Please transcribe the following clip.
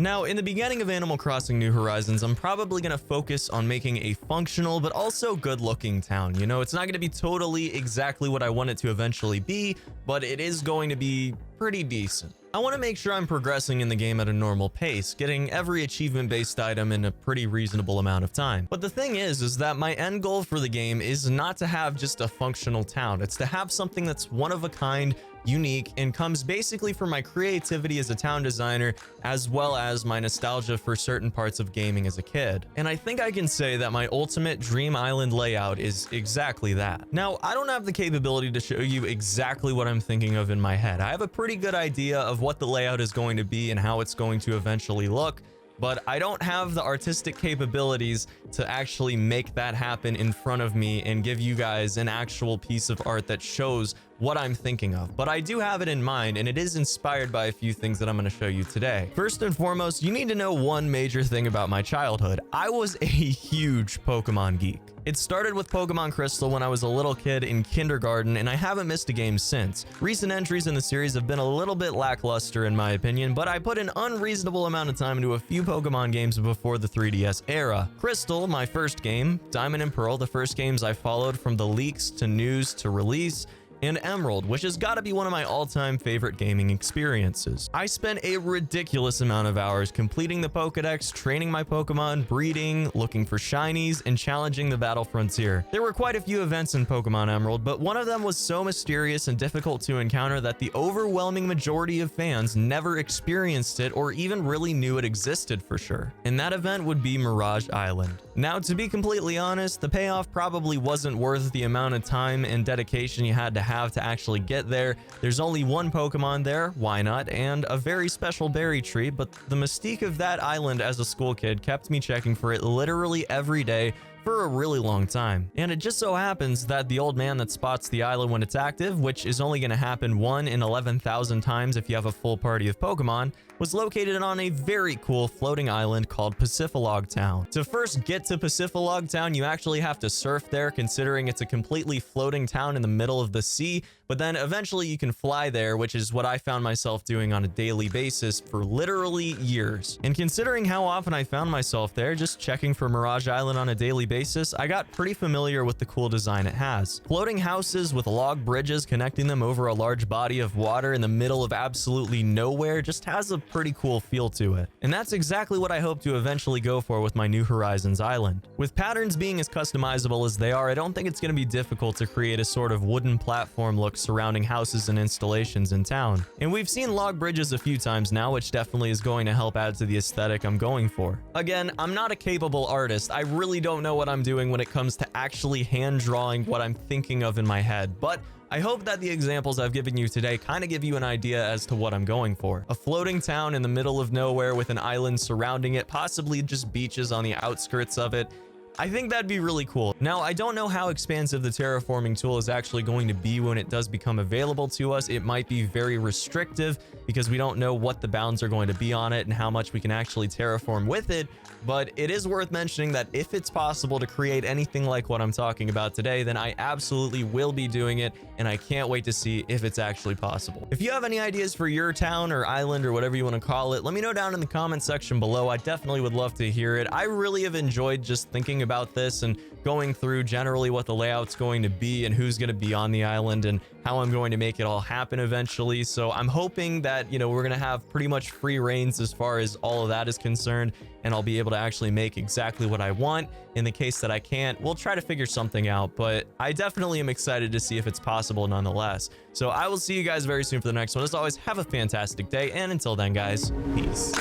Now, in the beginning of Animal Crossing New Horizons, I'm probably going to focus on making a functional but also good-looking town. You know, it's not going to be totally exactly what I want it to eventually be, but it is going to be pretty decent. I want to make sure I'm progressing in the game at a normal pace, getting every achievement-based item in a pretty reasonable amount of time. But the thing is that my end goal for the game is not to have just a functional town. It's to have something that's one of a kind, unique, and comes basically from my creativity as a town designer, as well as my nostalgia for certain parts of gaming as a kid. And I think I can say that my ultimate dream island layout is exactly that. Now, I don't have the capability to show you exactly what I'm thinking of in my head. I have a pretty good idea of what the layout is going to be and how it's going to eventually look, but I don't have the artistic capabilities to actually make that happen in front of me and give you guys an actual piece of art that shows what I'm thinking of. But I do have it in mind, and it is inspired by a few things that I'm going to show you today. First and foremost, you need to know one major thing about my childhood. I was a huge Pokemon geek. It started with Pokemon Crystal when I was a little kid in kindergarten, and I haven't missed a game since. Recent entries in the series have been a little bit lackluster in my opinion, but I put an unreasonable amount of time into a few Pokemon games before the 3DS era. Crystal, my first game, Diamond and Pearl, the first games I followed from the leaks to news to release, and Emerald, which has got to be one of my all-time favorite gaming experiences. I spent a ridiculous amount of hours completing the Pokédex, training my Pokemon, breeding, looking for shinies, and challenging the battle frontier. There were quite a few events in Pokemon Emerald, but one of them was so mysterious and difficult to encounter that the overwhelming majority of fans never experienced it or even really knew it existed for sure. And that event would be Mirage Island. Now, to be completely honest, the payoff probably wasn't worth the amount of time and dedication you had to actually get there. There's only one Pokemon there, why not, and a very special berry tree, but the mystique of that island as a school kid kept me checking for it literally every day for a really long time. And it just so happens that the old man that spots the island when it's active, which is only going to happen 1 in 11,000 times if you have a full party of Pokemon, was located on a very cool floating island called Pacifilog Town. To first get to Pacifilog Town, you actually have to surf there, considering it's a completely floating town in the middle of the sea, but then eventually you can fly there, which is what I found myself doing on a daily basis for literally years. And considering how often I found myself there, just checking for Mirage Island on a daily basis, I got pretty familiar with the cool design it has. Floating houses with log bridges connecting them over a large body of water in the middle of absolutely nowhere just has a pretty cool feel to it. And that's exactly what I hope to eventually go for with my New Horizons island. With patterns being as customizable as they are, I don't think it's going to be difficult to create a sort of wooden platform look surrounding houses and installations in town. And we've seen log bridges a few times now, which definitely is going to help add to the aesthetic I'm going for. Again, I'm not a capable artist. I really don't know what I'm doing when it comes to actually hand drawing what I'm thinking of in my head, but I hope that the examples I've given you today kind of give you an idea as to what I'm going for. A floating town in the middle of nowhere with an island surrounding it, possibly just beaches on the outskirts of it. I think that'd be really cool. Now, I don't know how expansive the terraforming tool is actually going to be when it does become available to us. It might be very restrictive because we don't know what the bounds are going to be on it and how much we can actually terraform with it. But it is worth mentioning that if it's possible to create anything like what I'm talking about today, then I absolutely will be doing it, and I can't wait to see if it's actually possible. If you have any ideas for your town or island or whatever you want to call it, let me know down in the comment section below. I definitely would love to hear it. I really have enjoyed just thinking about this and going through generally what the layout's going to be and who's going to be on the island and how I'm going to make it all happen eventually. So I'm hoping that, you know, we're going to have pretty much free reins as far as all of that is concerned, and I'll be able to actually make exactly what I want. In the case that I can't, we'll try to figure something out, but I definitely am excited to see if it's possible nonetheless. So I will see you guys very soon for the next one. As always, have a fantastic day, and until then, guys, peace.